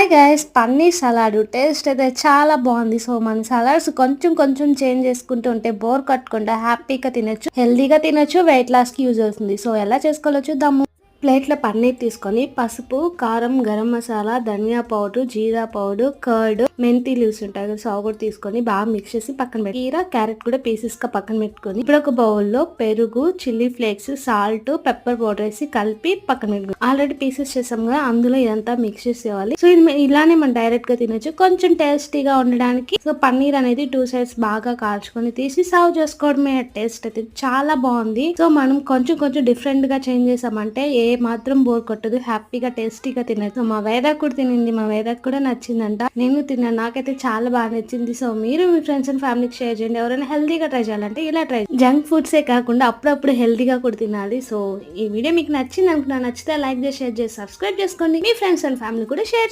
Hi guys, paneer salad taste అయితే చాలా బాగుంది. సో మన సలాడ్స్ కొంచెం కొంచెం చేంజ్ చేసుకుంటూ ఉంటే బోర్ కట్టకుండా హ్యాపీగా తినొచ్చు, హెల్దీగా తినొచ్చు, వెయిట్ లాస్ కి యూజ్ అవుతుంది. సో ఎలా చేసుకోవాలో చూద్దాము. ప్లేట్లో పన్నీర్ తీసుకొని పసుపు, కారం, గరం మసాలా, ధనియా పౌడర్, జీరా పౌడర్, కర్డ్, మెంతి లీవ్స్ ఉంటాయి కదా, సో అవి కూడా తీసుకొని బాగా మిక్స్ చేసి పక్కన పెట్టి కీరా, క్యారెట్ కూడా పీసెస్ గా పక్కన పెట్టుకొని ఇప్పుడు ఒక బౌల్లో పెరుగు, chilli flakes, salt, pepper powder వేసి కలిపి పక్కన పెట్టుకోవాలి. ఆల్రెడీ పీసెస్ చేసాం కదా, అందులో ఇదంతా మిక్స్ చేసేవాలి. సో ఇది ఇలానే మనం డైరెక్ట్ గా తినొచ్చు. కొంచెం టేస్టీగా ఉండడానికి సో పన్నీర్ అనేది 2 సైడ్స్ బాగా కాల్చుకొని తీసి సర్వ్ చేసుకోవడమే. టేస్ట్ అయితే చాలా బాగుంది. సో మనం కొంచెం కొంచెం డిఫరెంట్ గా చేంజ్ చేసామంటే ఏ మాత్రం బోర్ కొట్టదు, హ్యాపీగా టేస్టీగా తినచ్చు. మా వేద కూడా తినింది, మా వేద కూడా నచ్చిందంట. నేను తిన్నాను, నాకైతే చాలా బాగా నచ్చింది. సో మీరు మీ ఫ్రెండ్స్ అండ్ ఫ్యామిలీకి షేర్ చేయండి. ఎవరైనా హెల్తీగా ట్రై చేయాలంటే ఇలా ట్రై, జంక్ ఫుడ్సే కాకుండా అప్పుడప్పుడు హెల్తీగా కూడా తినాలి. సో ఈ వీడియో మీకు నచ్చింది అనుకున్నా, నచ్చితే లైక్ చేసి షేర్ చేసి సబ్స్క్రైబ్ చేసుకోండి. మీ ఫ్రెండ్స్ అండ్ ఫ్యామిలీ కూడా షేర్ చేయండి.